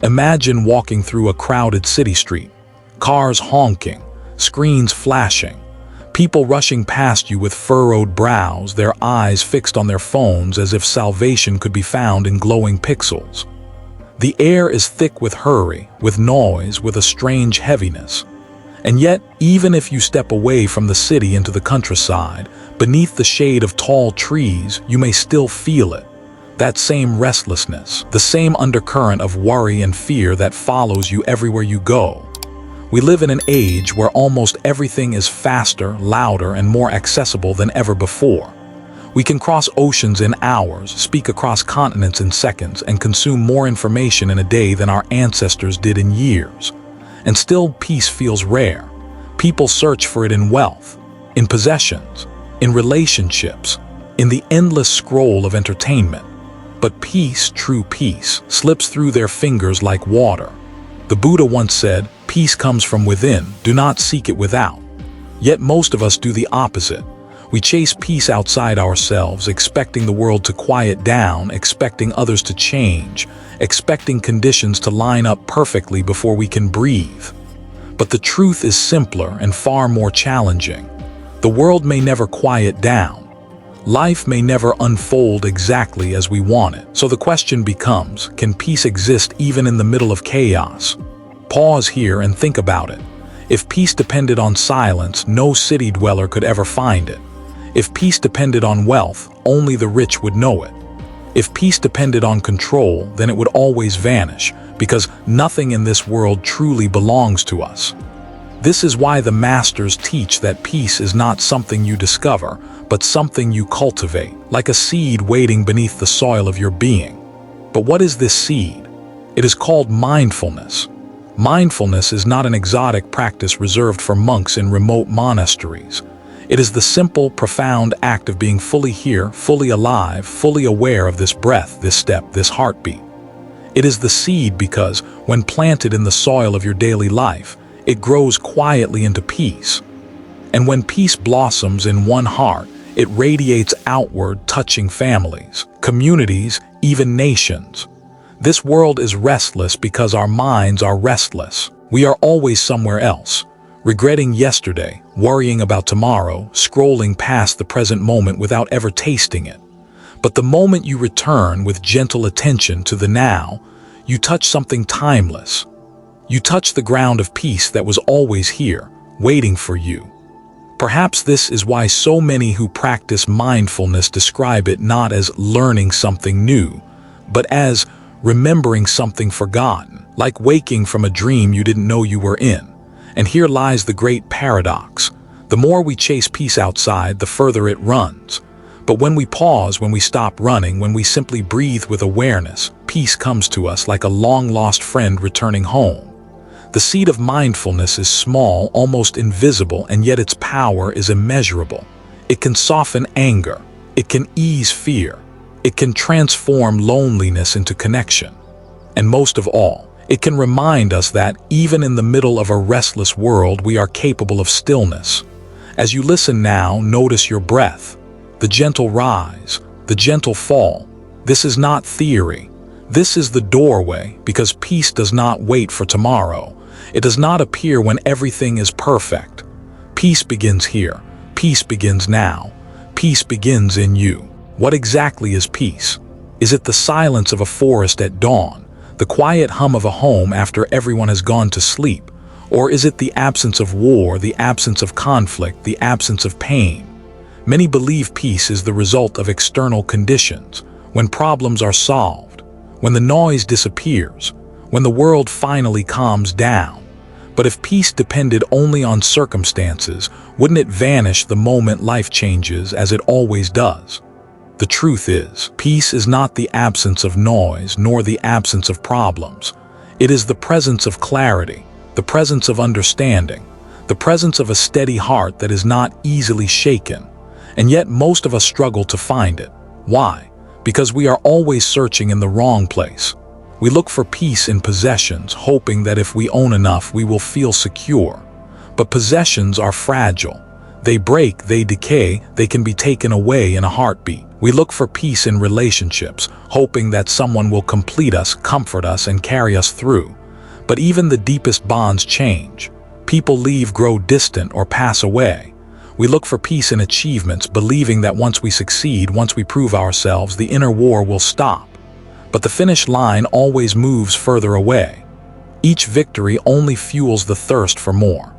Imagine walking through a crowded city street, cars honking, screens flashing, people rushing past you with furrowed brows, their eyes fixed on their phones as if salvation could be found in glowing pixels. The air is thick with hurry, with noise, with a strange heaviness. And yet, even if you step away from the city into the countryside, beneath the shade of tall trees, you may still feel it. That same restlessness, the same undercurrent of worry and fear that follows you everywhere you go. We live in an age where almost everything is faster, louder, and more accessible than ever before. We can cross oceans in hours, speak across continents in seconds, and consume more information in a day than our ancestors did in years. And still, peace feels rare. People search for it in wealth, in possessions, in relationships, in the endless scroll of entertainment. But peace, true peace, slips through their fingers like water. The Buddha once said, "Peace comes from within, do not seek it without." Yet most of us do the opposite. We chase peace outside ourselves, expecting the world to quiet down, expecting others to change, expecting conditions to line up perfectly before we can breathe. But the truth is simpler and far more challenging. The world may never quiet down. Life may never unfold exactly as we want it. So the question becomes, can peace exist even in the middle of chaos? Pause here and think about it. If peace depended on silence, no city dweller could ever find it. If peace depended on wealth, only the rich would know it. If peace depended on control, then it would always vanish, because nothing in this world truly belongs to us. This is why the masters teach that peace is not something you discover, but something you cultivate, like a seed waiting beneath the soil of your being. But what is this seed? It is called mindfulness. Mindfulness is not an exotic practice reserved for monks in remote monasteries. It is the simple, profound act of being fully here, fully alive, fully aware of this breath, this step, this heartbeat. It is the seed because, when planted in the soil of your daily life, it grows quietly into peace. And when peace blossoms in one heart, it radiates outward, touching families, communities, even nations. This world is restless because our minds are restless. We are always somewhere else, regretting yesterday, worrying about tomorrow, scrolling past the present moment without ever tasting it. But the moment you return with gentle attention to the now, you touch something timeless. You touch the ground of peace that was always here, waiting for you. Perhaps this is why so many who practice mindfulness describe it not as learning something new, but as remembering something forgotten, like waking from a dream you didn't know you were in. And here lies the great paradox. The more we chase peace outside, the further it runs. But when we pause, when we stop running, when we simply breathe with awareness, peace comes to us like a long-lost friend returning home. The seed of mindfulness is small, almost invisible, and yet its power is immeasurable. It can soften anger. It can ease fear. It can transform loneliness into connection. And most of all, it can remind us that, even in the middle of a restless world, we are capable of stillness. As you listen now, notice your breath, the gentle rise, the gentle fall. This is not theory. This is the doorway, because peace does not wait for tomorrow. It does not appear when everything is perfect. Peace begins here. Peace begins now. Peace begins in you. What exactly is peace? Is it the silence of a forest at dawn, the quiet hum of a home after everyone has gone to sleep? Or is it the absence of war, the absence of conflict, the absence of pain? Many believe peace is the result of external conditions, when problems are solved, when the noise disappears, when the world finally calms down. But if peace depended only on circumstances, wouldn't it vanish the moment life changes, as it always does? The truth is, peace is not the absence of noise, nor the absence of problems. It is the presence of clarity, the presence of understanding, the presence of a steady heart that is not easily shaken. And yet most of us struggle to find it. Why? Because we are always searching in the wrong place. We look for peace in possessions, hoping that if we own enough, we will feel secure. But possessions are fragile. They break, they decay, they can be taken away in a heartbeat. We look for peace in relationships, hoping that someone will complete us, comfort us, and carry us through. But even the deepest bonds change. People leave, grow distant, or pass away. We look for peace in achievements, believing that once we succeed, once we prove ourselves, the inner war will stop. But the finish line always moves further away. Each victory only fuels the thirst for more.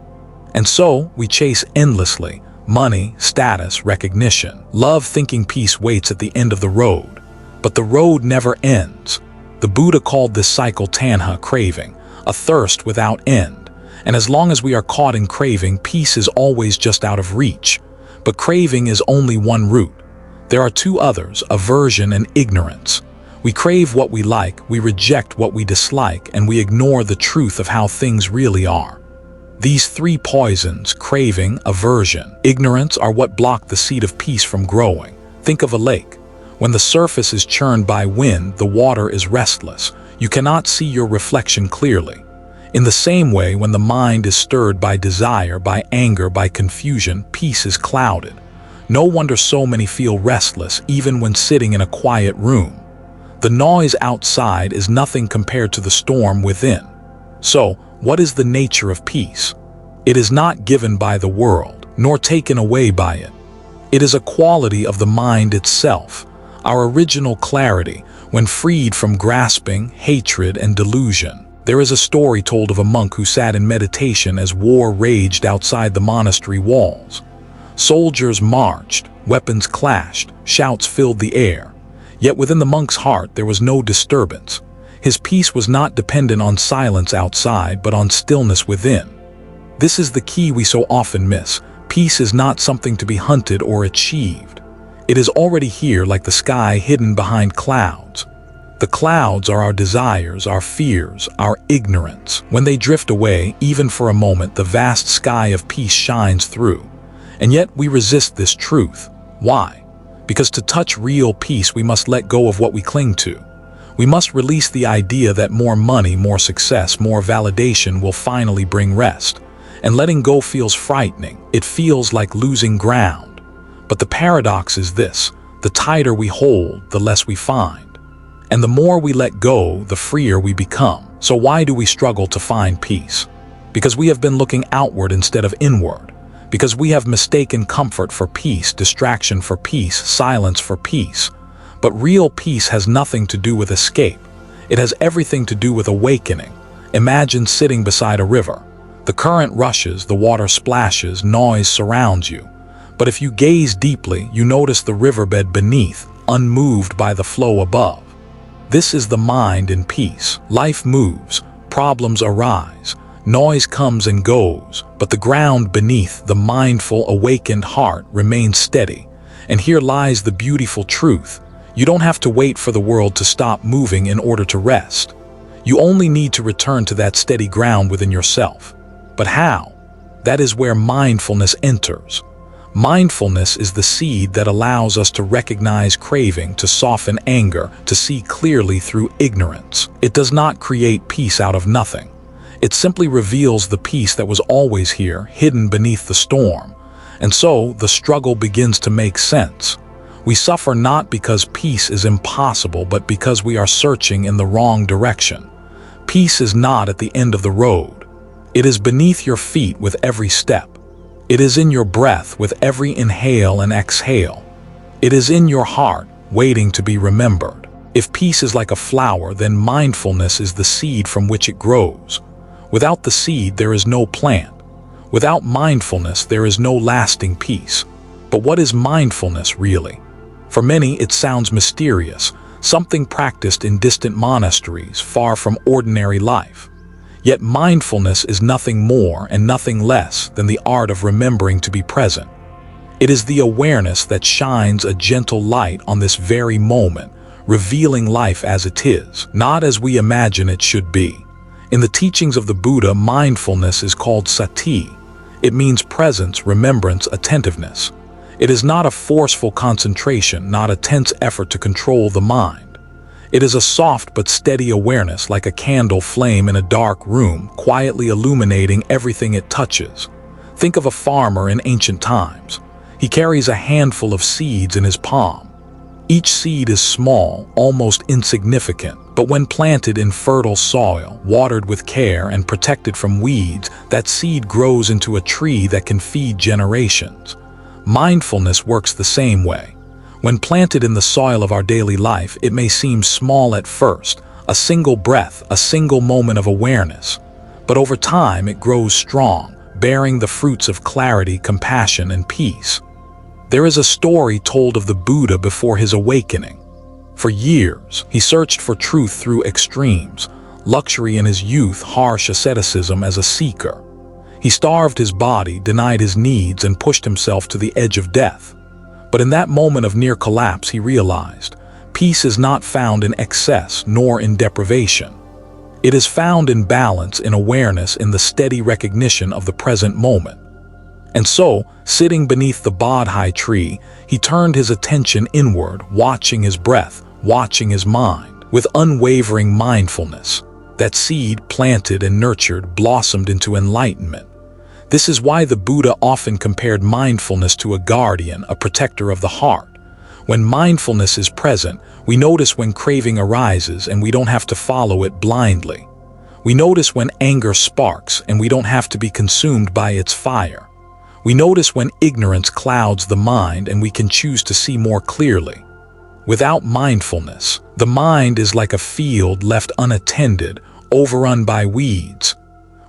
And so, we chase endlessly: money, status, recognition. Love, thinking peace waits at the end of the road. But the road never ends. The Buddha called this cycle tanha, craving, a thirst without end. And as long as we are caught in craving, peace is always just out of reach. But craving is only one route. There are two others: aversion and ignorance. We crave what we like, we reject what we dislike, and we ignore the truth of how things really are. These three poisons, craving, aversion, ignorance, are what block the seed of peace from growing. Think of a lake. When the surface is churned by wind, the water is restless. You cannot see your reflection clearly. In the same way, when the mind is stirred by desire, by anger, by confusion, peace is clouded. No wonder so many feel restless, even when sitting in a quiet room. The noise outside is nothing compared to the storm within. So, what is the nature of peace? It is not given by the world, nor taken away by it. It is a quality of the mind itself, our original clarity, when freed from grasping, hatred, and delusion. There is a story told of a monk who sat in meditation as war raged outside the monastery walls. Soldiers marched, weapons clashed, shouts filled the air. Yet within the monk's heart there was no disturbance. His peace was not dependent on silence outside, but on stillness within. This is the key we so often miss. Peace is not something to be hunted or achieved. It is already here, like the sky hidden behind clouds. The clouds are our desires, our fears, our ignorance. When they drift away, even for a moment, the vast sky of peace shines through. And yet we resist this truth. Why? Because to touch real peace, we must let go of what we cling to. We must release the idea that more money, more success, more validation will finally bring rest. And letting go feels frightening. It feels like losing ground. But the paradox is this: the tighter we hold, the less we find. And the more we let go, the freer we become. So why do we struggle to find peace? Because we have been looking outward instead of inward. Because we have mistaken comfort for peace, distraction for peace, silence for peace. But real peace has nothing to do with escape. It has everything to do with awakening. Imagine sitting beside a river. The current rushes, the water splashes, noise surrounds you. But if you gaze deeply, you notice the riverbed beneath, unmoved by the flow above. This is the mind in peace. Life moves, problems arise, noise comes and goes, but the ground beneath, the mindful, awakened heart, remains steady. And here lies the beautiful truth. You don't have to wait for the world to stop moving in order to rest. You only need to return to that steady ground within yourself. But how? That is where mindfulness enters. Mindfulness is the seed that allows us to recognize craving, to soften anger, to see clearly through ignorance. It does not create peace out of nothing. It simply reveals the peace that was always here, hidden beneath the storm. And so, the struggle begins to make sense. We suffer not because peace is impossible, but because we are searching in the wrong direction. Peace is not at the end of the road. It is beneath your feet with every step. It is in your breath with every inhale and exhale. It is in your heart, waiting to be remembered. If peace is like a flower, then mindfulness is the seed from which it grows. Without the seed, there is no plant. Without mindfulness, there is no lasting peace. But what is mindfulness really? For many, it sounds mysterious, something practiced in distant monasteries, far from ordinary life. Yet mindfulness is nothing more and nothing less than the art of remembering to be present. It is the awareness that shines a gentle light on this very moment, revealing life as it is, not as we imagine it should be. In the teachings of the Buddha, mindfulness is called sati. It means presence, remembrance, attentiveness. It is not a forceful concentration, not a tense effort to control the mind. It is a soft but steady awareness, like a candle flame in a dark room, quietly illuminating everything it touches. Think of a farmer in ancient times. He carries a handful of seeds in his palm. Each seed is small, almost insignificant, but when planted in fertile soil, watered with care and protected from weeds, that seed grows into a tree that can feed generations. Mindfulness works the same way. When planted in the soil of our daily life, it may seem small at first, a single breath, a single moment of awareness. But over time, it grows strong, bearing the fruits of clarity, compassion, and peace. There is a story told of the Buddha before his awakening. For years, he searched for truth through extremes, luxury in his youth, harsh asceticism as a seeker. He starved his body, denied his needs, and pushed himself to the edge of death. But in that moment of near collapse, he realized, peace is not found in excess nor in deprivation. It is found in balance, in awareness, in the steady recognition of the present moment. And so, sitting beneath the Bodhi tree, he turned his attention inward, watching his breath, watching his mind, with unwavering mindfulness. That seed, planted and nurtured, blossomed into enlightenment. This is why the Buddha often compared mindfulness to a guardian, a protector of the heart. When mindfulness is present, we notice when craving arises and we don't have to follow it blindly. We notice when anger sparks and we don't have to be consumed by its fire. We notice when ignorance clouds the mind and we can choose to see more clearly. Without mindfulness, the mind is like a field left unattended, overrun by weeds.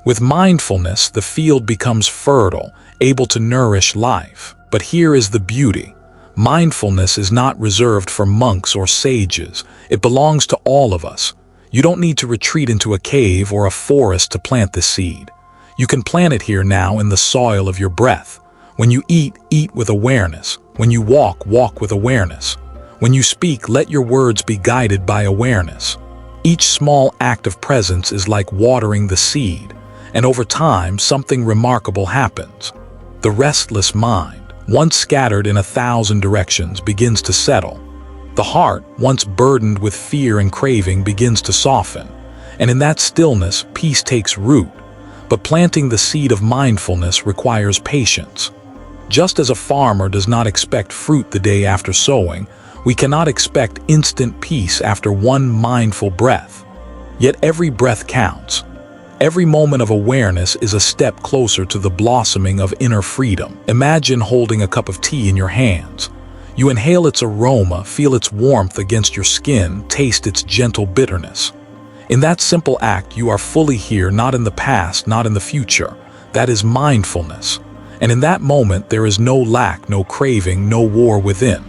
With mindfulness, the field becomes fertile, able to nourish life. But here is the beauty. Mindfulness is not reserved for monks or sages. It belongs to all of us. You don't need to retreat into a cave or a forest to plant the seed. You can plant it here now in the soil of your breath. When you eat, eat with awareness. When you walk, walk with awareness. When you speak, let your words be guided by awareness. Each small act of presence is like watering the seed, and over time, something remarkable happens. The restless mind, once scattered in 1,000 directions, begins to settle. The heart, once burdened with fear and craving, begins to soften. And in that stillness, peace takes root. But planting the seed of mindfulness requires patience. Just as a farmer does not expect fruit the day after sowing, we cannot expect instant peace after one mindful breath. Yet every breath counts. Every moment of awareness is a step closer to the blossoming of inner freedom. Imagine holding a cup of tea in your hands. You inhale its aroma, feel its warmth against your skin, taste its gentle bitterness. In that simple act, you are fully here, not in the past, not in the future. That is mindfulness. And in that moment, there is no lack, no craving, no war within.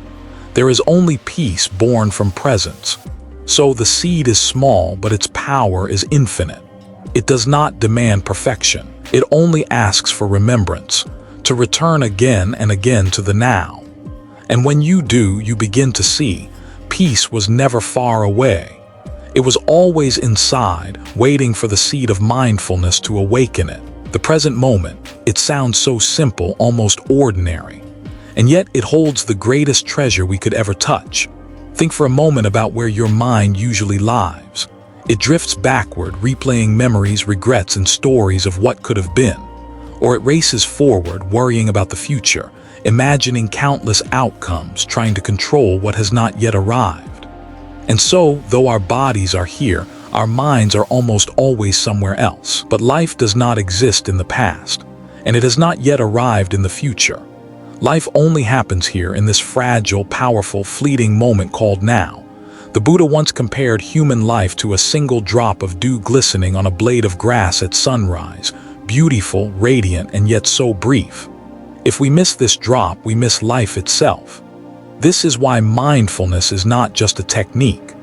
There is only peace born from presence. So the seed is small, but its power is infinite. It does not demand perfection. It only asks for remembrance, to return again and again to the now. And when you do, you begin to see, peace was never far away. It was always inside, waiting for the seed of mindfulness to awaken it. The present moment, it sounds so simple, almost ordinary. And yet it holds the greatest treasure we could ever touch. Think for a moment about where your mind usually lies. It drifts backward, replaying memories, regrets, and stories of what could have been. Or it races forward, worrying about the future, imagining countless outcomes, trying to control what has not yet arrived. And so, though our bodies are here, our minds are almost always somewhere else. But life does not exist in the past, and it has not yet arrived in the future. Life only happens here in this fragile, powerful, fleeting moment called now. The Buddha once compared human life to a single drop of dew glistening on a blade of grass at sunrise, beautiful, radiant, and yet so brief. If we miss this drop, we miss life itself. This is why mindfulness is not just a technique.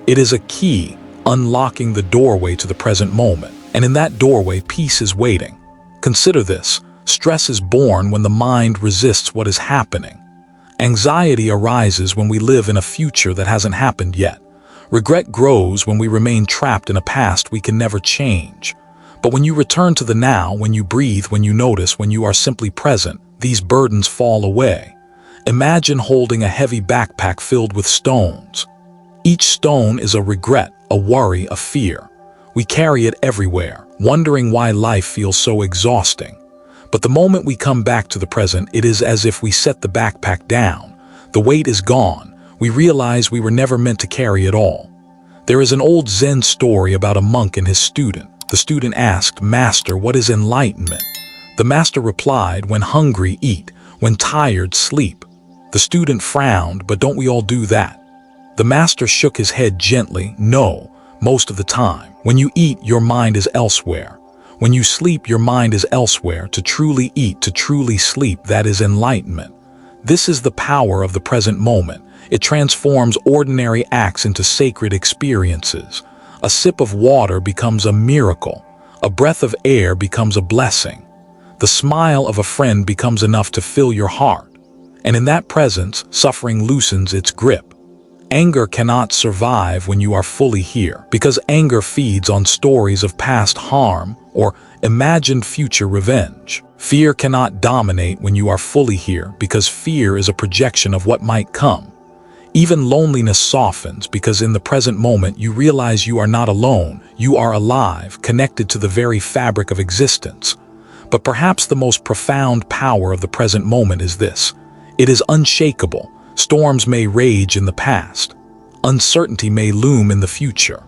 It is a key, unlocking the doorway to the present moment. And in that doorway, peace is waiting. Consider this. Stress is born when the mind resists what is happening. Anxiety arises when we live in a future that hasn't happened yet. Regret grows when we remain trapped in a past we can never change. But when you return to the now, when you breathe, when you notice, when you are simply present, these burdens fall away. Imagine holding a heavy backpack filled with stones. Each stone is a regret, a worry, a fear. We carry it everywhere, wondering why life feels so exhausting. But the moment we come back to the present, it is as if we set the backpack down. The weight is gone. We realize we were never meant to carry it all. There is an old Zen story about a monk and his student. The student asked, "Master, what is enlightenment?" The master replied, "When hungry, eat. When tired, sleep." The student frowned, "But don't we all do that?" The master shook his head gently. "No, most of the time. When you eat, your mind is elsewhere. When you sleep, your mind is elsewhere. To truly eat, to truly sleep, that is enlightenment." This is the power of the present moment. It transforms ordinary acts into sacred experiences. A sip of water becomes a miracle. A breath of air becomes a blessing. The smile of a friend becomes enough to fill your heart. And in that presence, suffering loosens its grip. Anger cannot survive when you are fully here, because anger feeds on stories of past harm or imagined future revenge. Fear cannot dominate when you are fully here, because fear is a projection of what might come. Even loneliness softens, because in the present moment you realize you are not alone, you are alive, connected to the very fabric of existence. But perhaps the most profound power of the present moment is this: it is unshakable. Storms may rage in the past. Uncertainty may loom in the future.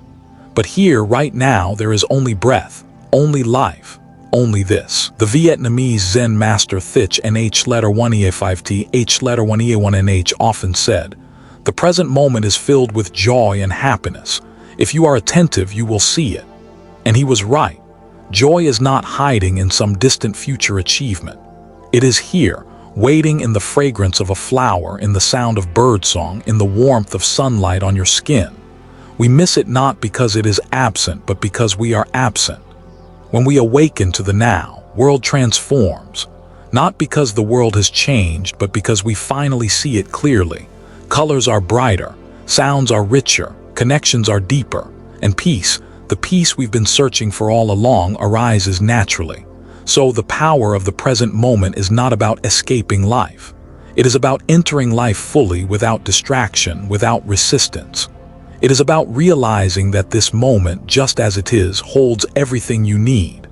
But here, right now, there is only breath, only life, only this. The Vietnamese Zen master Thich Nhat letter 1E5T H letter 1E1NH often said, "The present moment is filled with joy and happiness. If you are attentive, you will see it." And he was right. Joy is not hiding in some distant future achievement. It is here, waiting in the fragrance of a flower, in the sound of birdsong, in the warmth of sunlight on your skin. We miss it not because it is absent, but because we are absent. When we awaken to the now, world transforms, not because the world has changed, but because we finally see it clearly. Colors are brighter, sounds are richer, connections are deeper, and peace, the peace we've been searching for all along, arises naturally. So the power of the present moment is not about escaping life. It is about entering life fully, without distraction, without resistance. It is about realizing that this moment, just as it is, holds everything you need.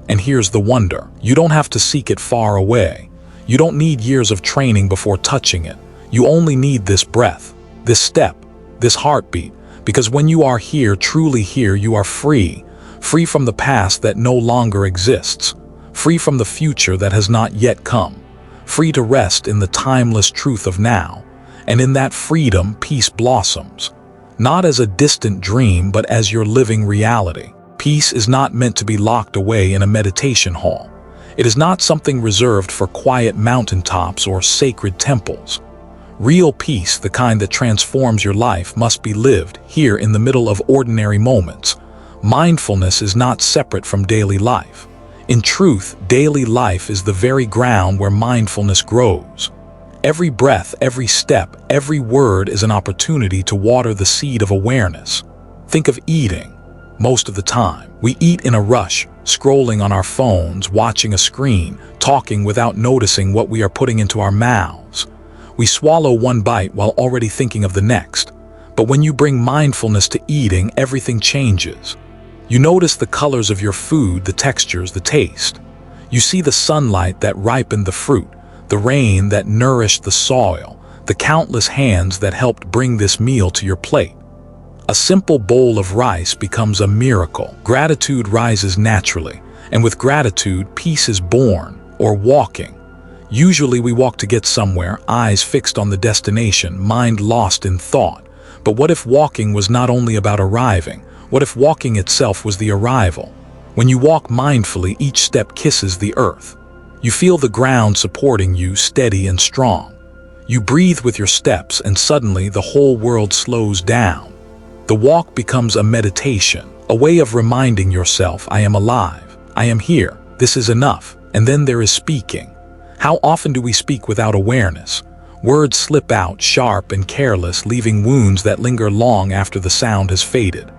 And here's the wonder: you don't have to seek it far away. You don't need years of training before touching it. You only need this breath, this step, this heartbeat, because when you are here, truly here, you are free. Free from the past that no longer exists. Free from the future that has not yet come. Free to rest in the timeless truth of now. And in that freedom, peace blossoms. Not as a distant dream, but as your living reality. Peace is not meant to be locked away in a meditation hall. It is not something reserved for quiet mountaintops or sacred temples. Real peace, the kind that transforms your life, must be lived here in the middle of ordinary moments. Mindfulness is not separate from daily life. In truth, daily life is the very ground where mindfulness grows. Every breath, every step, every word is an opportunity to water the seed of awareness. Think of eating. Most of the time, we eat in a rush, scrolling on our phones, watching a screen, talking without noticing what we are putting into our mouths. We swallow one bite while already thinking of the next. But when you bring mindfulness to eating, everything changes. You notice the colors of your food, the textures, the taste. You see the sunlight that ripened the fruit, the rain that nourished the soil, the countless hands that helped bring this meal to your plate. A simple bowl of rice becomes a miracle. Gratitude rises naturally, and with gratitude, peace is born, or walking. Usually we walk to get somewhere, eyes fixed on the destination, mind lost in thought. But what if walking was not only about arriving? What if walking itself was the arrival? When you walk mindfully, each step kisses the earth. You feel the ground supporting you, steady and strong. You breathe with your steps, and suddenly the whole world slows down. The walk becomes a meditation, a way of reminding yourself, I am alive, I am here, this is enough. And then there is speaking. How often do we speak without awareness? Words slip out, sharp and careless, leaving wounds that linger long after the sound has faded.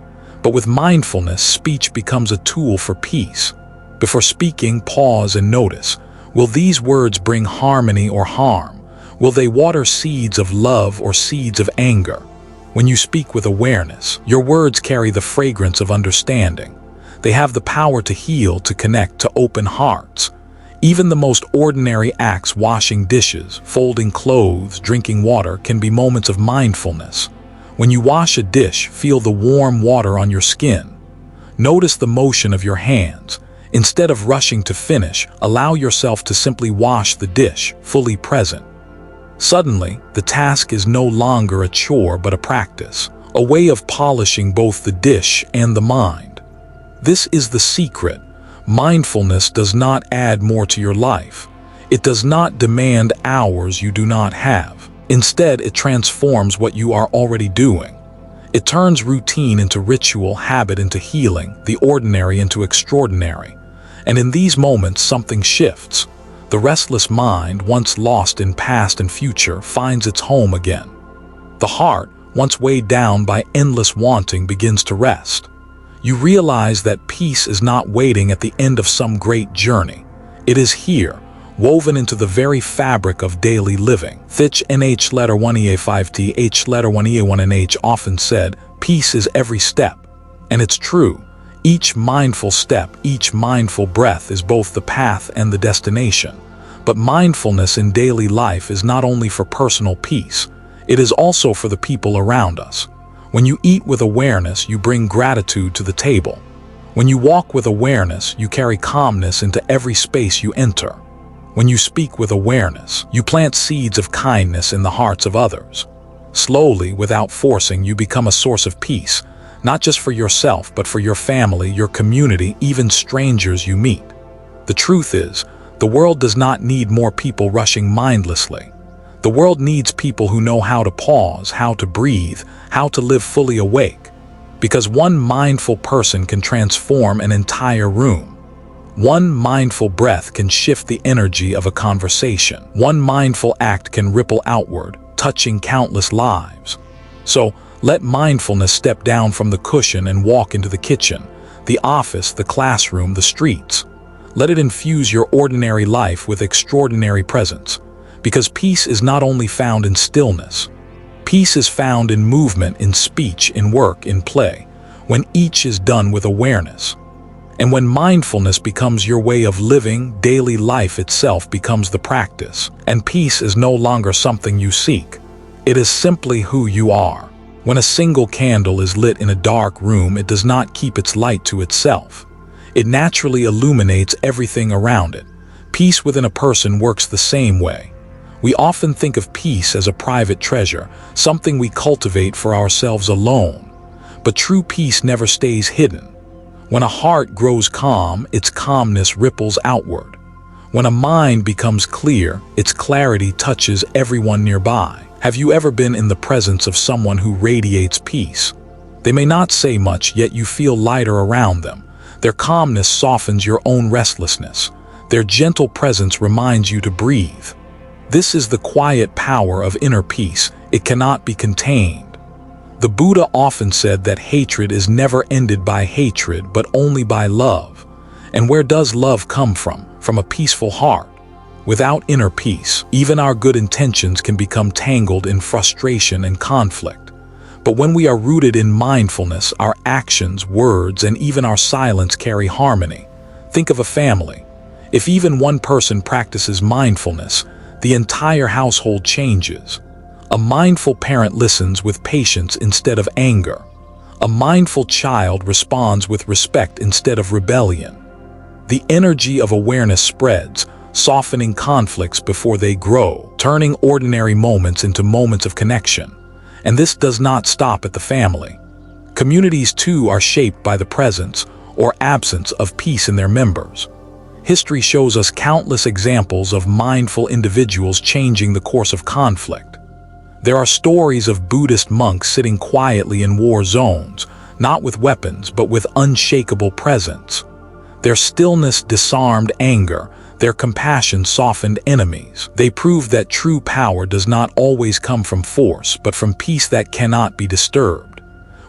But with mindfulness, speech becomes a tool for peace. Before speaking, pause and notice. Will these words bring harmony or harm? Will they water seeds of love or seeds of anger? When you speak with awareness, your words carry the fragrance of understanding. They have the power to heal, to connect, to open hearts. Even the most ordinary acts, washing dishes, folding clothes, drinking water, can be moments of mindfulness. When you wash a dish, feel the warm water on your skin. Notice the motion of your hands. Instead of rushing to finish, allow yourself to simply wash the dish, fully present. Suddenly, the task is no longer a chore but a practice, a way of polishing both the dish and the mind. This is the secret. Mindfulness does not add more to your life. It does not demand hours you do not have. Instead, it transforms what you are already doing. It turns routine into ritual, habit into healing, the ordinary into extraordinary. And in these moments, something shifts. The restless mind, once lost in past and future, finds its home again. The heart, once weighed down by endless wanting, begins to rest. You realize that peace is not waiting at the end of some great journey. It is here, woven into the very fabric of daily living. Thich Nh letter 1ea5t H letter 1ea1nh often said, peace is every step. And it's true. Each mindful step, each mindful breath is both the path and the destination. But mindfulness in daily life is not only for personal peace, it is also for the people around us. When you eat with awareness, you bring gratitude to the table. When you walk with awareness, you carry calmness into every space you enter. When you speak with awareness, you plant seeds of kindness in the hearts of others. Slowly, without forcing, you become a source of peace, not just for yourself, but for your family, your community, even strangers you meet. The truth is, the world does not need more people rushing mindlessly. The world needs people who know how to pause, how to breathe, how to live fully awake. Because one mindful person can transform an entire room. One mindful breath can shift the energy of a conversation. One mindful act can ripple outward, touching countless lives. So, let mindfulness step down from the cushion and walk into the kitchen, the office, the classroom, the streets. Let it infuse your ordinary life with extraordinary presence. Because peace is not only found in stillness. Peace is found in movement, in speech, in work, in play, when each is done with awareness. And when mindfulness becomes your way of living, daily life itself becomes the practice. And peace is no longer something you seek. It is simply who you are. When a single candle is lit in a dark room, it does not keep its light to itself. It naturally illuminates everything around it. Peace within a person works the same way. We often think of peace as a private treasure, something we cultivate for ourselves alone. But true peace never stays hidden. When a heart grows calm, its calmness ripples outward. When a mind becomes clear, its clarity touches everyone nearby. Have you ever been in the presence of someone who radiates peace? They may not say much, yet you feel lighter around them. Their calmness softens your own restlessness. Their gentle presence reminds you to breathe. This is the quiet power of inner peace. It cannot be contained. The Buddha often said that hatred is never ended by hatred, but only by love. And where does love come from? From a peaceful heart. Without inner peace, even our good intentions can become tangled in frustration and conflict. But when we are rooted in mindfulness, our actions, words, and even our silence carry harmony. Think of a family. If even one person practices mindfulness, the entire household changes. A mindful parent listens with patience instead of anger. A mindful child responds with respect instead of rebellion. The energy of awareness spreads, softening conflicts before they grow, turning ordinary moments into moments of connection. And this does not stop at the family. Communities too are shaped by the presence or absence of peace in their members. History shows us countless examples of mindful individuals changing the course of conflict. There are stories of Buddhist monks sitting quietly in war zones, not with weapons but with unshakable presence. Their stillness disarmed anger, their compassion softened enemies. They proved that true power does not always come from force, but from peace that cannot be disturbed.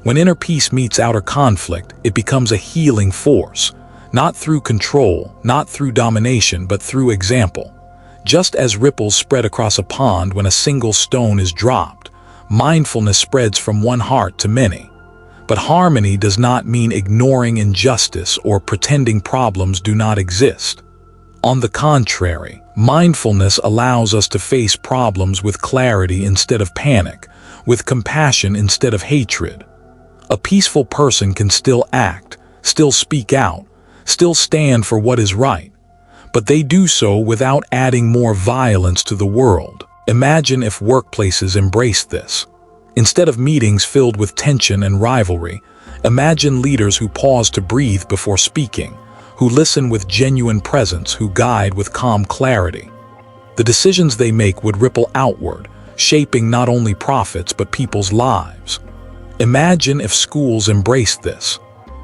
When inner peace meets outer conflict, it becomes a healing force. Not through control, not through domination, but through example. Just as ripples spread across a pond when a single stone is dropped, mindfulness spreads from one heart to many. But harmony does not mean ignoring injustice or pretending problems do not exist. On the contrary, mindfulness allows us to face problems with clarity instead of panic, with compassion instead of hatred. A peaceful person can still act, still speak out, still stand for what is right, but they do so without adding more violence to the world. Imagine if workplaces embraced this. Instead of meetings filled with tension and rivalry, imagine leaders who pause to breathe before speaking, who listen with genuine presence, who guide with calm clarity. The decisions they make would ripple outward, shaping not only profits but people's lives. Imagine if schools embraced this.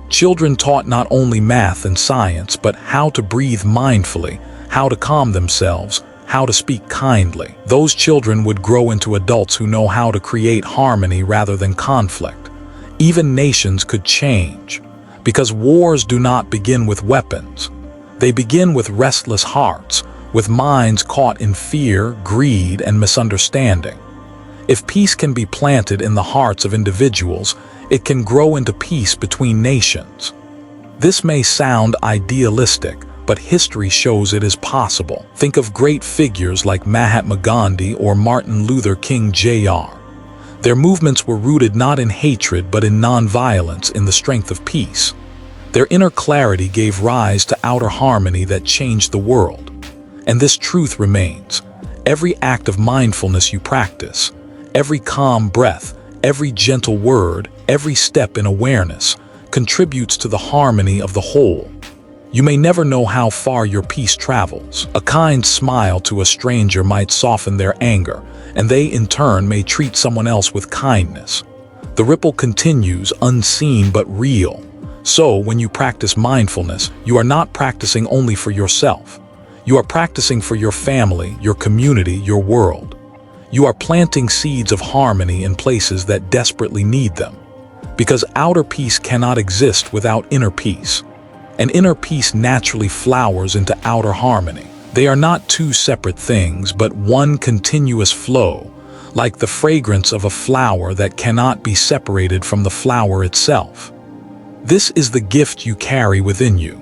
Children taught not only math and science, but how to breathe mindfully, how to calm themselves, how to speak kindly. Those children would grow into adults who know how to create harmony rather than conflict. Even nations could change, because wars do not begin with weapons. They begin with restless hearts, with minds caught in fear, greed, and misunderstanding. If peace can be planted in the hearts of individuals, it can grow into peace between nations. This may sound idealistic, but history shows it is possible. Think of great figures like Mahatma Gandhi or Martin Luther King Jr. Their movements were rooted not in hatred but in nonviolence, in the strength of peace. Their inner clarity gave rise to outer harmony that changed the world. And this truth remains. Every act of mindfulness you practice, every calm breath, every gentle word, every step in awareness contributes to the harmony of the whole. You may never know how far your peace travels. A kind smile to a stranger might soften their anger, and they in turn may treat someone else with kindness. The ripple continues, unseen but real. So, when you practice mindfulness, you are not practicing only for yourself. You are practicing for your family, your community, your world. You are planting seeds of harmony in places that desperately need them. Because outer peace cannot exist without inner peace. And inner peace naturally flowers into outer harmony. They are not two separate things, but one continuous flow, like the fragrance of a flower that cannot be separated from the flower itself. This is the gift you carry within you.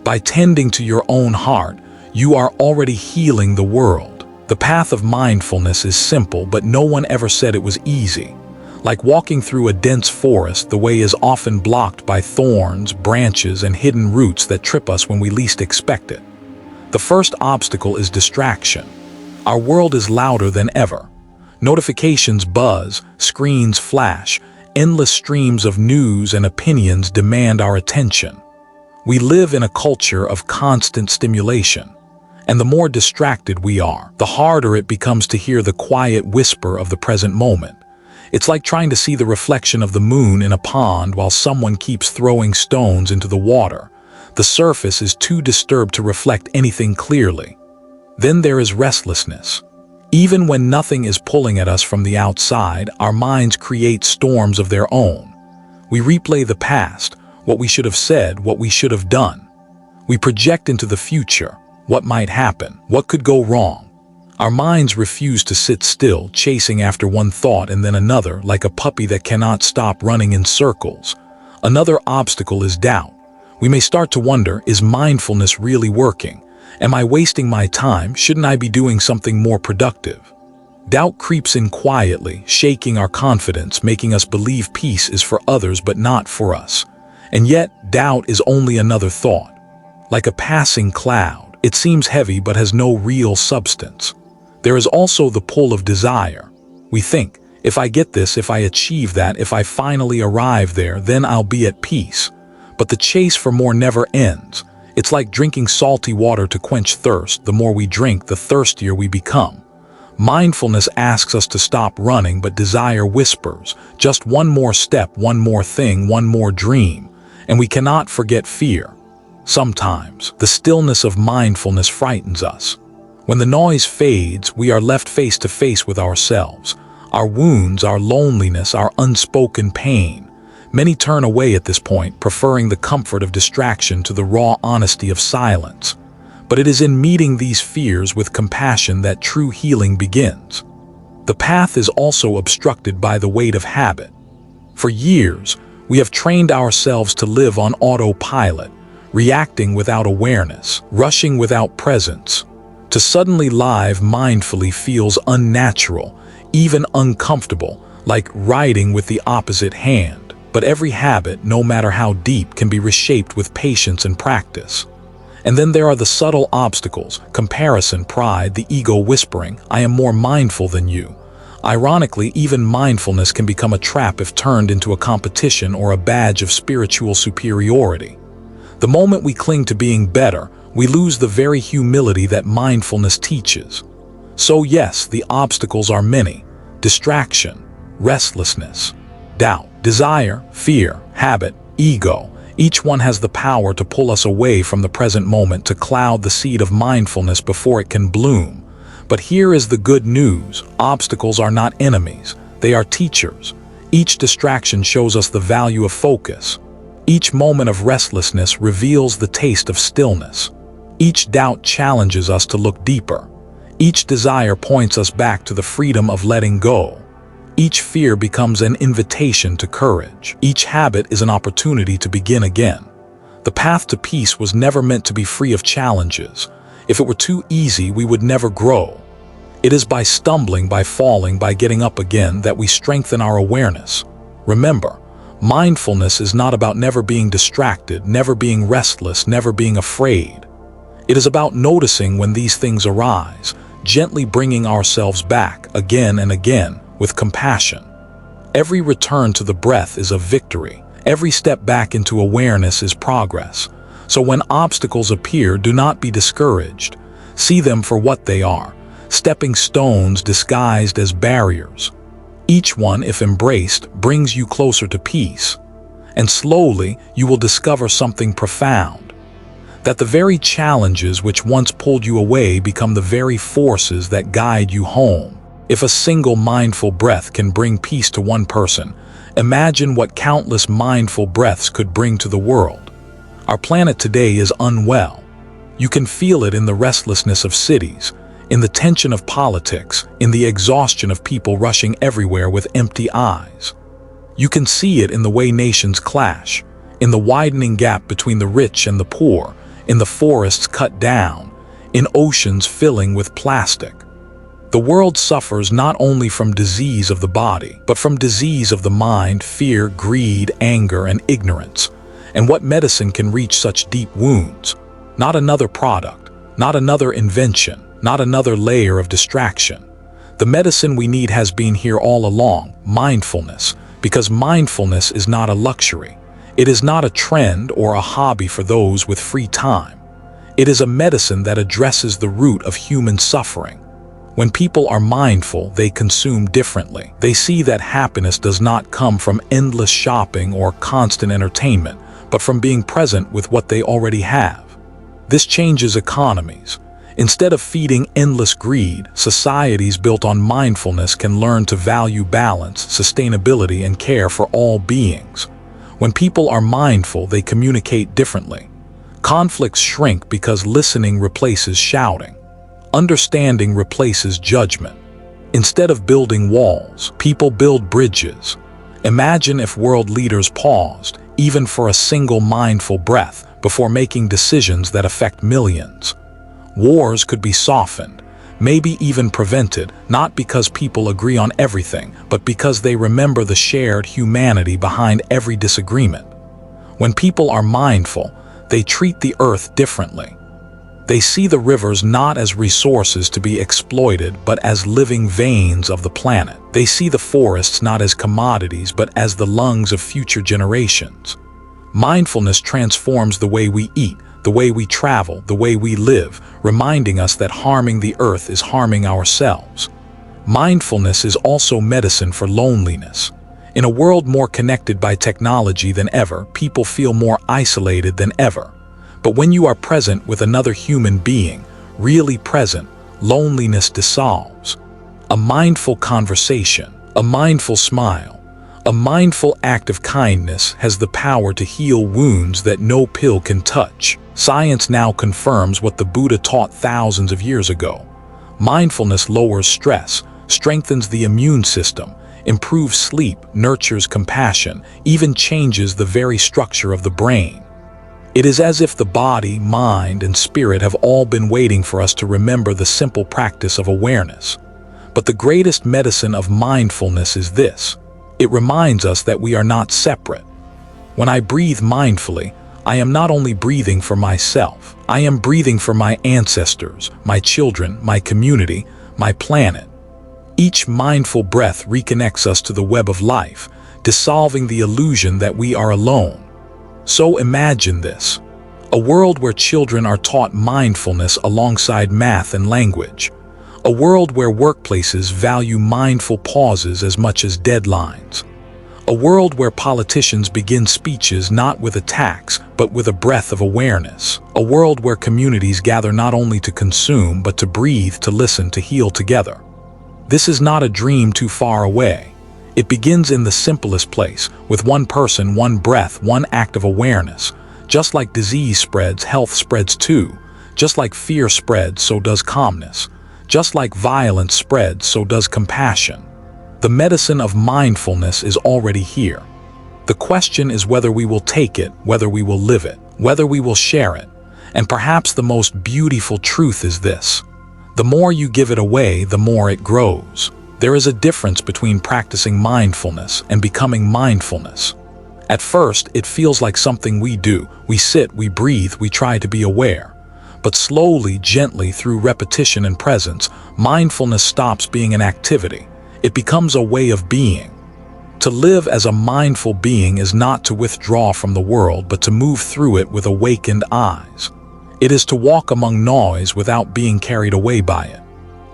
By tending to your own heart, you are already healing the world. The path of mindfulness is simple, but no one ever said it was easy. Like walking through a dense forest, the way is often blocked by thorns, branches, and hidden roots that trip us when we least expect it. The first obstacle is distraction. Our world is louder than ever. Notifications buzz, screens flash, endless streams of news and opinions demand our attention. We live in a culture of constant stimulation. And the more distracted we are, the harder it becomes to hear the quiet whisper of the present moment. It's like trying to see the reflection of the moon in a pond while someone keeps throwing stones into the water. The surface is too disturbed to reflect anything clearly. Then there is restlessness. Even when nothing is pulling at us from the outside, our minds create storms of their own. We replay the past, what we should have said, what we should have done. We project into the future, what might happen, what could go wrong. Our minds refuse to sit still, chasing after one thought and then another, like a puppy that cannot stop running in circles. Another obstacle is doubt. We may start to wonder, is mindfulness really working? Am I wasting my time? Shouldn't I be doing something more productive? Doubt creeps in quietly, shaking our confidence, making us believe peace is for others but not for us. And yet, doubt is only another thought. Like a passing cloud, it seems heavy but has no real substance. There is also the pull of desire. We think, if I get this, if I achieve that, if I finally arrive there, then I'll be at peace. But the chase for more never ends. It's like drinking salty water to quench thirst. The more we drink, the thirstier we become. Mindfulness asks us to stop running, but desire whispers, just one more step, one more thing, one more dream. And we cannot forget fear. Sometimes, the stillness of mindfulness frightens us. When the noise fades, we are left face to face with ourselves, our wounds, our loneliness, our unspoken pain. Many turn away at this point, preferring the comfort of distraction to the raw honesty of silence. But it is in meeting these fears with compassion that true healing begins. The path is also obstructed by the weight of habit. For years, we have trained ourselves to live on autopilot, reacting without awareness, rushing without presence. To suddenly live mindfully feels unnatural, even uncomfortable, like writing with the opposite hand. But every habit, no matter how deep, can be reshaped with patience and practice. And then there are the subtle obstacles: comparison, pride, the ego whispering, "I am more mindful than you." Ironically, even mindfulness can become a trap if turned into a competition or a badge of spiritual superiority. The moment we cling to being better, we lose the very humility that mindfulness teaches. So yes, the obstacles are many: distraction, restlessness, doubt, desire, fear, habit, ego. Each one has the power to pull us away from the present moment, to cloud the seed of mindfulness before it can bloom. But here is the good news: obstacles are not enemies, they are teachers. Each distraction shows us the value of focus. Each moment of restlessness reveals the taste of stillness. Each doubt challenges us to look deeper. Each desire points us back to the freedom of letting go. Each fear becomes an invitation to courage. Each habit is an opportunity to begin again. The path to peace was never meant to be free of challenges. If it were too easy, we would never grow. It is by stumbling, by falling, by getting up again that we strengthen our awareness. Remember, mindfulness is not about never being distracted, never being restless, never being afraid. It is about noticing when these things arise, gently bringing ourselves back again and again with compassion. Every return to the breath is a victory. Every step back into awareness is progress. So when obstacles appear, do not be discouraged. See them for what they are: stepping stones disguised as barriers. Each one, if embraced, brings you closer to peace. And slowly, you will discover something profound: that the very challenges which once pulled you away become the very forces that guide you home. If a single mindful breath can bring peace to one person, imagine what countless mindful breaths could bring to the world. Our planet today is unwell. You can feel it in the restlessness of cities, in the tension of politics, in the exhaustion of people rushing everywhere with empty eyes. You can see it in the way nations clash, in the widening gap between the rich and the poor, in the forests cut down, in oceans filling with plastic. The world suffers not only from disease of the body, but from disease of the mind: fear, greed, anger, and ignorance. And what medicine can reach such deep wounds? Not another product, not another invention, not another layer of distraction. The medicine we need has been here all along: mindfulness. Because mindfulness is not a luxury. It is not a trend or a hobby for those with free time. It is a medicine that addresses the root of human suffering. When people are mindful, they consume differently. They see that happiness does not come from endless shopping or constant entertainment, but from being present with what they already have. This changes economies. Instead of feeding endless greed, societies built on mindfulness can learn to value balance, sustainability, and care for all beings. When people are mindful, they communicate differently. Conflicts shrink because listening replaces shouting. Understanding replaces judgment. Instead of building walls, people build bridges. Imagine if world leaders paused, even for a single mindful breath, before making decisions that affect millions. Wars could be softened, maybe even prevented, not because people agree on everything, but because they remember the shared humanity behind every disagreement. When people are mindful, they treat the earth differently. They see the rivers not as resources to be exploited, but as living veins of the planet. They see the forests not as commodities, but as the lungs of future generations. Mindfulness transforms the way we eat, the way we travel, the way we live, reminding us that harming the earth is harming ourselves. Mindfulness is also medicine for loneliness. In a world more connected by technology than ever, people feel more isolated than ever. But when you are present with another human being, really present, loneliness dissolves. A mindful conversation, a mindful smile, a mindful act of kindness has the power to heal wounds that no pill can touch. Science now confirms what the Buddha taught thousands of years ago. Mindfulness lowers stress, strengthens the immune system, improves sleep, nurtures compassion, even changes the very structure of the brain. It is as if the body, mind, and spirit have all been waiting for us to remember the simple practice of awareness. But the greatest medicine of mindfulness is this. It reminds us that we are not separate. When I breathe mindfully, I am not only breathing for myself, I am breathing for my ancestors, my children, my community, my planet. Each mindful breath reconnects us to the web of life, dissolving the illusion that we are alone. So imagine this, a world where children are taught mindfulness alongside math and language, a world where workplaces value mindful pauses as much as deadlines, a world where politicians begin speeches not with attacks but with a breath of awareness, a world where communities gather not only to consume but to breathe, to listen, to heal together. This is not a dream too far away. It begins in the simplest place, with one person, one breath, one act of awareness. Just like disease spreads, health spreads too. Just like fear spreads, so does calmness. Just like violence spreads, so does compassion. The medicine of mindfulness is already here. The question is whether we will take it, whether we will live it, whether we will share it. And perhaps the most beautiful truth is this. The more you give it away, the more it grows. There is a difference between practicing mindfulness and becoming mindfulness. At first, it feels like something we do. We sit, we breathe, we try to be aware. But slowly, gently, through repetition and presence, mindfulness stops being an activity. It becomes a way of being. To live as a mindful being is not to withdraw from the world, but to move through it with awakened eyes. It is to walk among noise without being carried away by it.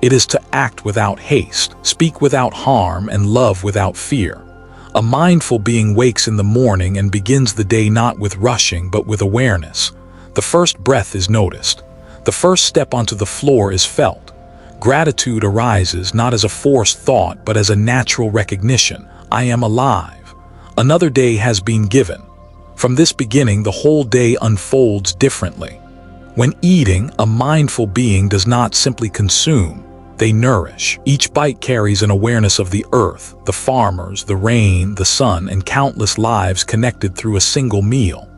It is to act without haste, speak without harm, and love without fear. A mindful being wakes in the morning and begins the day not with rushing, but with awareness. The first breath is noticed. The first step onto the floor is felt. Gratitude arises not as a forced thought, but as a natural recognition. I am alive. Another day has been given. From this beginning, the whole day unfolds differently. When eating, a mindful being does not simply consume, they nourish. Each bite carries an awareness of the earth, the farmers, the rain, the sun, and countless lives connected through a single meal.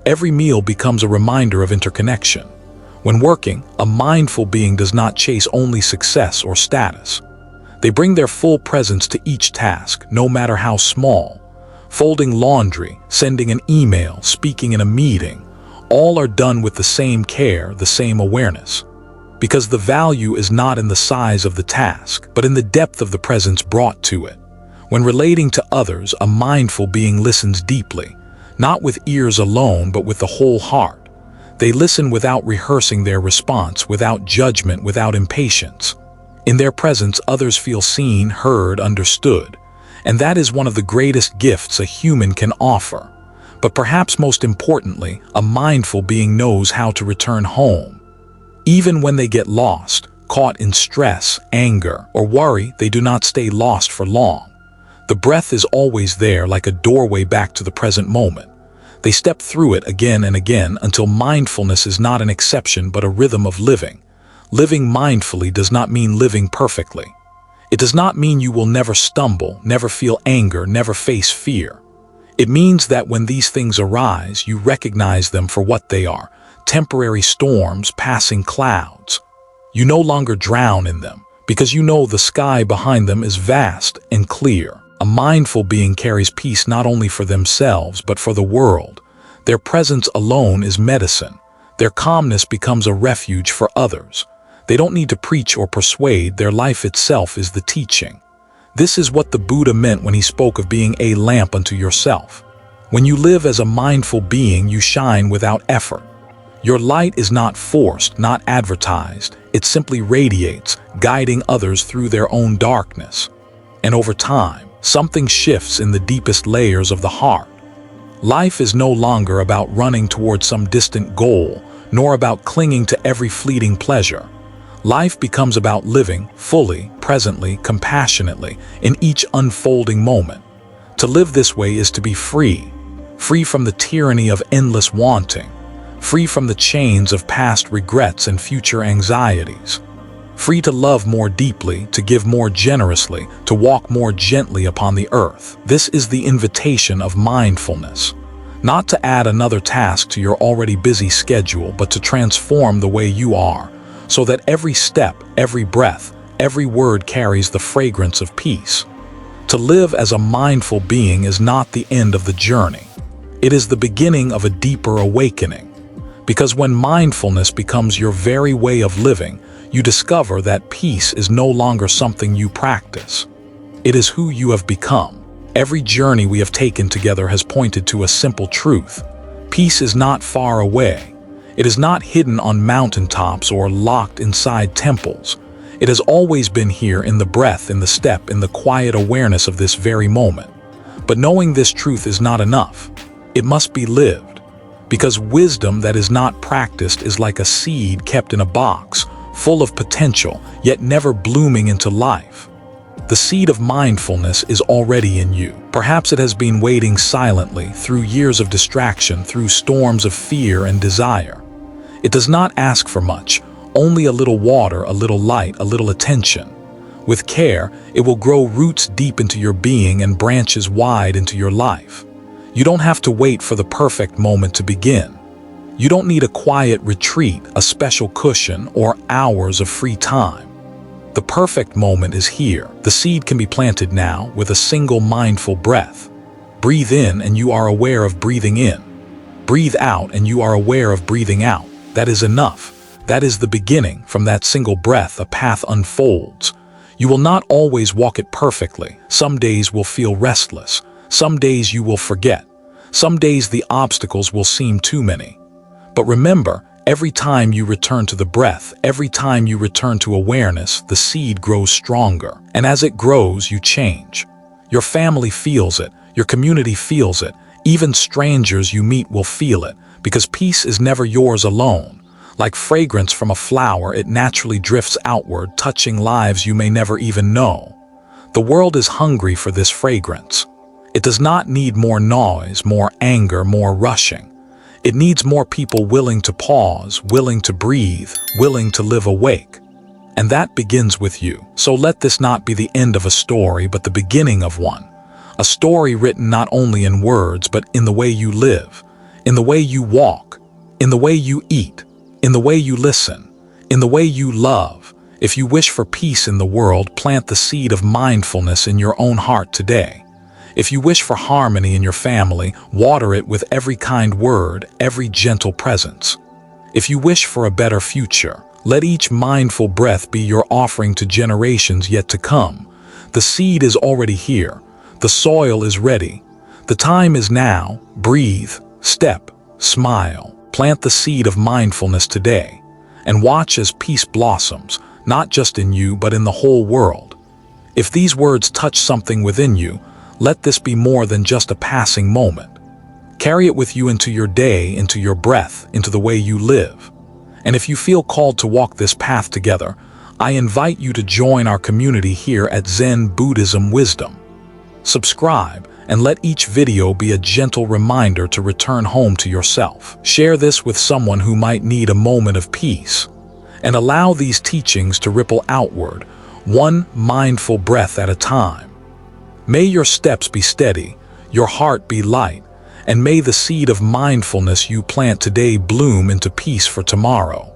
Every meal becomes a reminder of interconnection. When working, a mindful being does not chase only success or status. They bring their full presence to each task, no matter how small. Folding laundry, sending an email, speaking in a meeting, all are done with the same care, the same awareness. Because the value is not in the size of the task, but in the depth of the presence brought to it. When relating to others, a mindful being listens deeply, not with ears alone, but with the whole heart. They listen without rehearsing their response, without judgment, without impatience. In their presence, others feel seen, heard, understood. And that is one of the greatest gifts a human can offer. But perhaps most importantly, a mindful being knows how to return home. Even when they get lost, caught in stress, anger, or worry, they do not stay lost for long. The breath is always there, like a doorway back to the present moment. They step through it again and again until mindfulness is not an exception but a rhythm of living. Living mindfully does not mean living perfectly. It does not mean you will never stumble, never feel anger, never face fear. It means that when these things arise, you recognize them for what they are, temporary storms, passing clouds. You no longer drown in them, because you know the sky behind them is vast and clear. A mindful being carries peace not only for themselves, but for the world. Their presence alone is medicine. Their calmness becomes a refuge for others. They don't need to preach or persuade, their life itself is the teaching. This is what the Buddha meant when he spoke of being a lamp unto yourself. When you live as a mindful being, you shine without effort. Your light is not forced, not advertised. It simply radiates, guiding others through their own darkness. And over time, something shifts in the deepest layers of the heart. Life is no longer about running towards some distant goal, nor about clinging to every fleeting pleasure. Life becomes about living fully, presently, compassionately, in each unfolding moment. To live this way is to be free, free from the tyranny of endless wanting, free from the chains of past regrets and future anxieties, free to love more deeply, to give more generously, to walk more gently upon the earth. This is the invitation of mindfulness. Not to add another task to your already busy schedule, but to transform the way you are, so that every step, every breath, every word carries the fragrance of peace. To live as a mindful being is not the end of the journey. It is the beginning of a deeper awakening. Because when mindfulness becomes your very way of living, you discover that peace is no longer something you practice. It is who you have become. Every journey we have taken together has pointed to a simple truth. Peace is not far away. It is not hidden on mountaintops or locked inside temples. It has always been here in the breath, in the step, in the quiet awareness of this very moment. But knowing this truth is not enough. It must be lived. Because wisdom that is not practiced is like a seed kept in a box, full of potential, yet never blooming into life. The seed of mindfulness is already in you. Perhaps it has been waiting silently through years of distraction, through storms of fear and desire. It does not ask for much, only a little water, a little light, a little attention. With care, it will grow roots deep into your being and branches wide into your life. You don't have to wait for the perfect moment to begin. You don't need a quiet retreat, a special cushion, or hours of free time. The perfect moment is here. The seed can be planted now with a single mindful breath. Breathe in and you are aware of breathing in. Breathe out and you are aware of breathing out. That is enough. That is the beginning. From that single breath, a path unfolds. You will not always walk it perfectly. Some days will feel restless. Some days you will forget. Some days the obstacles will seem too many. But remember, every time you return to the breath, every time you return to awareness, the seed grows stronger. And as it grows, you change. Your family feels it. Your community feels it. Even strangers you meet will feel it, because peace is never yours alone. Like fragrance from a flower, it naturally drifts outward, touching lives you may never even know. The world is hungry for this fragrance. It does not need more noise, more anger, more rushing. It needs more people willing to pause, willing to breathe, willing to live awake. And that begins with you. So let this not be the end of a story, but the beginning of one. A story written not only in words, but in the way you live, in the way you walk, in the way you eat, in the way you listen, in the way you love. If you wish for peace in the world, plant the seed of mindfulness in your own heart today. If you wish for harmony in your family, water it with every kind word, every gentle presence. If you wish for a better future, let each mindful breath be your offering to generations yet to come. The seed is already here. The soil is ready. The time is now. Breathe, step, smile. Plant the seed of mindfulness today, and watch as peace blossoms, not just in you, but in the whole world. If these words touch something within you, let this be more than just a passing moment. Carry it with you into your day, into your breath, into the way you live. And if you feel called to walk this path together, I invite you to join our community here at Zen Buddhism Wisdom. Subscribe and let each video be a gentle reminder to return home to yourself. Share this with someone who might need a moment of peace. And allow these teachings to ripple outward, one mindful breath at a time. May your steps be steady, your heart be light, and may the seed of mindfulness you plant today bloom into peace for tomorrow.